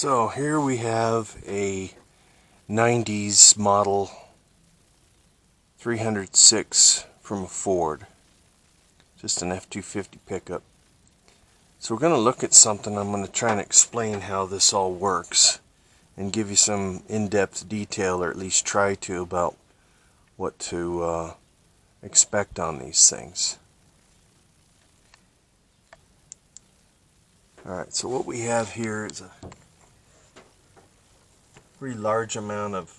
So here we have a 90s model 306 from a Ford, just an F-250 pickup. So we're going to look at something. I'm going to try and explain how this all works and give you some in-depth detail, or at least try to, about what to expect on these things. Alright, so what we have here is a pretty large amount of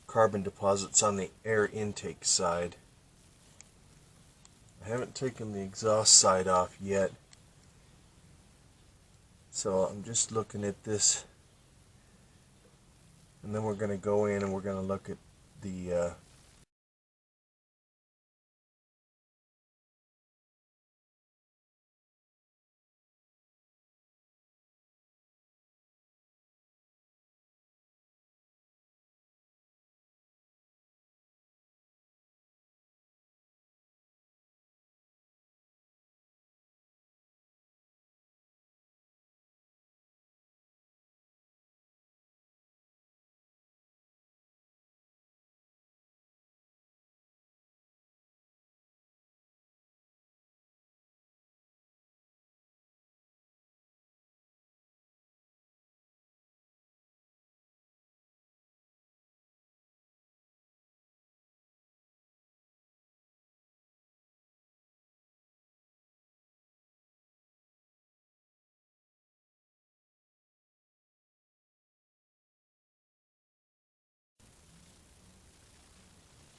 carbon deposits on the air intake side. I haven't taken the exhaust side off yet, so I'm just looking at this, and then we're going to go in and we're going to look at the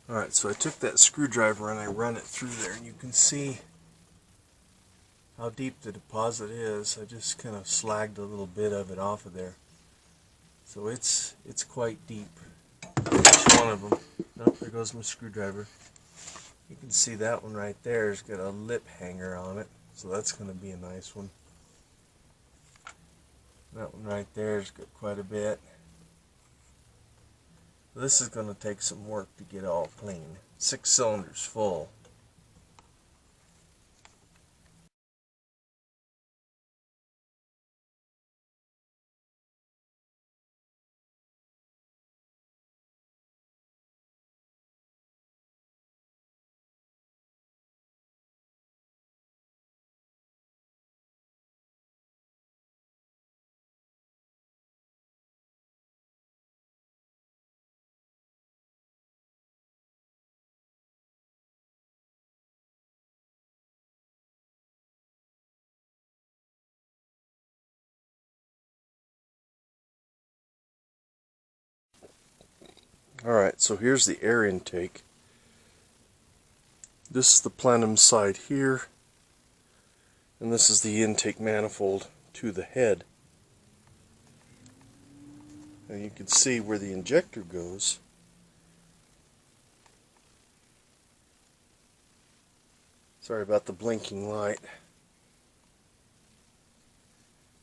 Alright, so I took that screwdriver and I run it through there, and you can see how deep the deposit is. I just kind of slagged a little bit of it off of there. So it's quite deep. Each one of them. Oh, there goes my screwdriver. You can see that one right there has got a lip hanger on it, so that's going to be a nice one. That one right there has got quite a bit. This is going to take some work to get all clean. 6 cylinders full. Alright, so here's the air intake. This is the plenum side here, and this is the intake manifold to the head. And you can see where the injector goes. Sorry about the blinking light.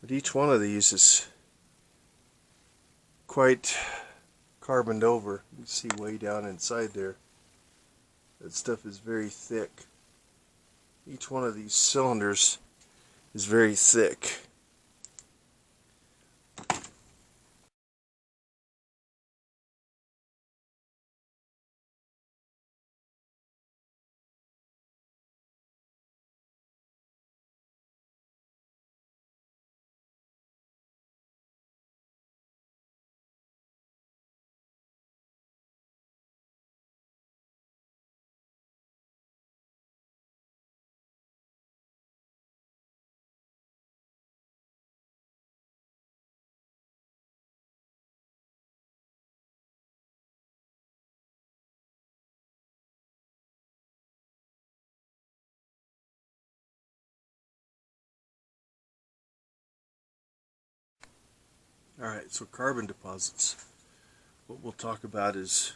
But each one of these is quite carboned over. You can see way down inside there. That stuff is very thick. Each one of these cylinders is very thick. Alright, so carbon deposits. What we'll talk about is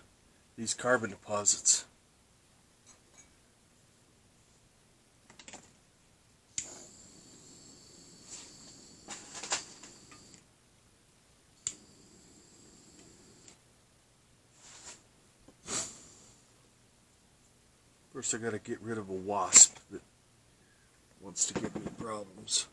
these carbon deposits. First I gotta get rid of a wasp that wants to give me problems.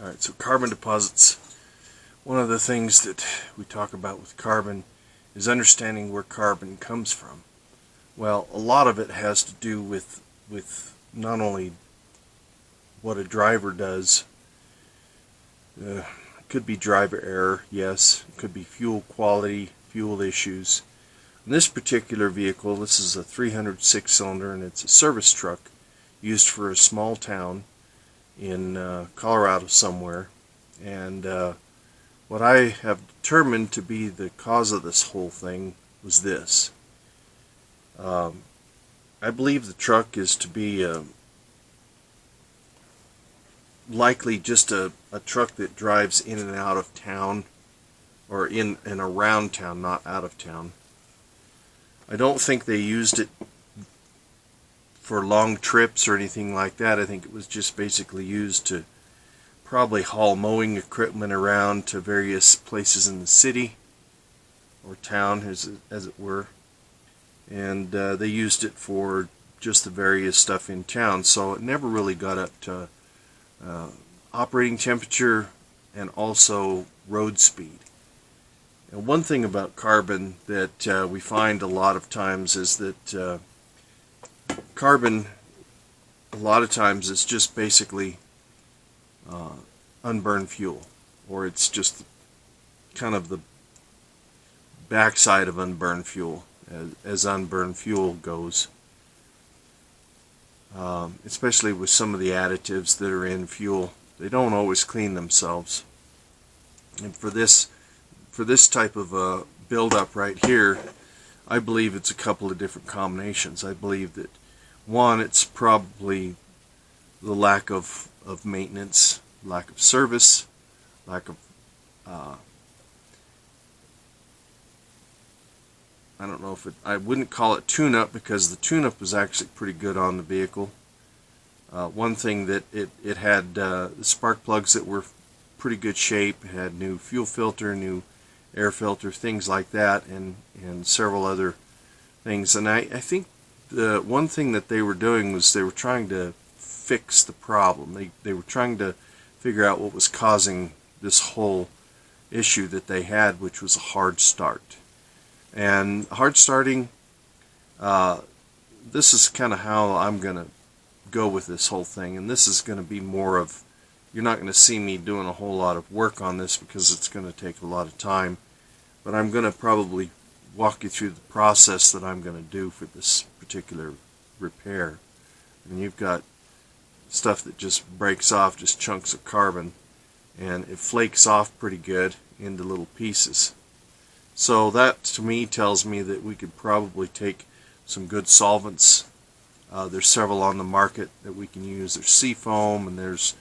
Alright, so carbon deposits. One of the things that we talk about with carbon is understanding where carbon comes from. Well, a lot of it has to do with not only what a driver does. It could be driver error, yes. It could be fuel quality, fuel issues. In this particular vehicle, this is a 306 cylinder and it's a service truck used for a small town in Colorado somewhere. And what I have determined to be the cause of this whole thing was this. I believe the truck is to be likely just a truck that drives in and out of town, or in and around town, not out of town. I don't think they used it for long trips or anything like that. I think it was just basically used to probably haul mowing equipment around to various places in the city or town, as it were. And they used it for just the various stuff in town, so it never really got up to operating temperature and also road speed. And one thing about carbon that we find a lot of times is that carbon, a lot of times, it's just basically unburned fuel, or it's just kind of the backside of unburned fuel, as unburned fuel goes. Especially with some of the additives that are in fuel, they don't always clean themselves. And for this type of buildup right here, I believe it's a couple of different combinations. I believe that one, it's probably the lack of maintenance, lack of service, lack of I don't know if I wouldn't call it tune-up, because the tune-up was actually pretty good on the vehicle. One thing that it had the spark plugs that were pretty good shape. It had new fuel filter, new air filter, things like that, and several other things. And I think the one thing that they were doing was they were trying to fix the problem. They were trying to figure out what was causing this whole issue that they had, which was a hard start. And hard starting, this is kind of how I'm going to go with this whole thing. And this is going to be more of, you're not going to see me doing a whole lot of work on this because it's going to take a lot of time. But I'm going to probably walk you through the process that I'm going to do for this particular repair. And you've got stuff that just breaks off, just chunks of carbon, and it flakes off pretty good into little pieces. So that to me tells me that we could probably take some good solvents. There's several on the market that we can use. There's Seafoam, and there's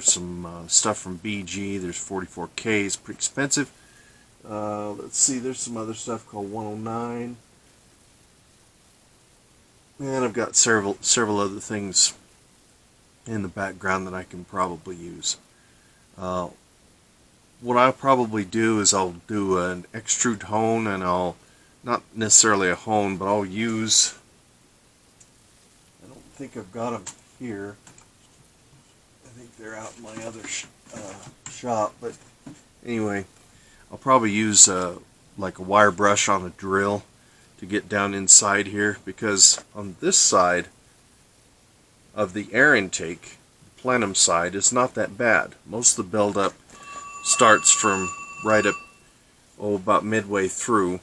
some stuff from BG. There's 44K, it's pretty expensive. Let's see, there's some other stuff called 109. And I've got several other things in the background that I can probably use. What I'll probably do is I'll do an extrude hone, and I'll, not necessarily a hone, but I'll use, I don't think I've got them here. I think they're out in my other shop, but anyway, I'll probably use like a wire brush on a drill to get down inside here, because on this side of the air intake, the plenum side, is not that bad. Most of the buildup starts from right up, about midway through,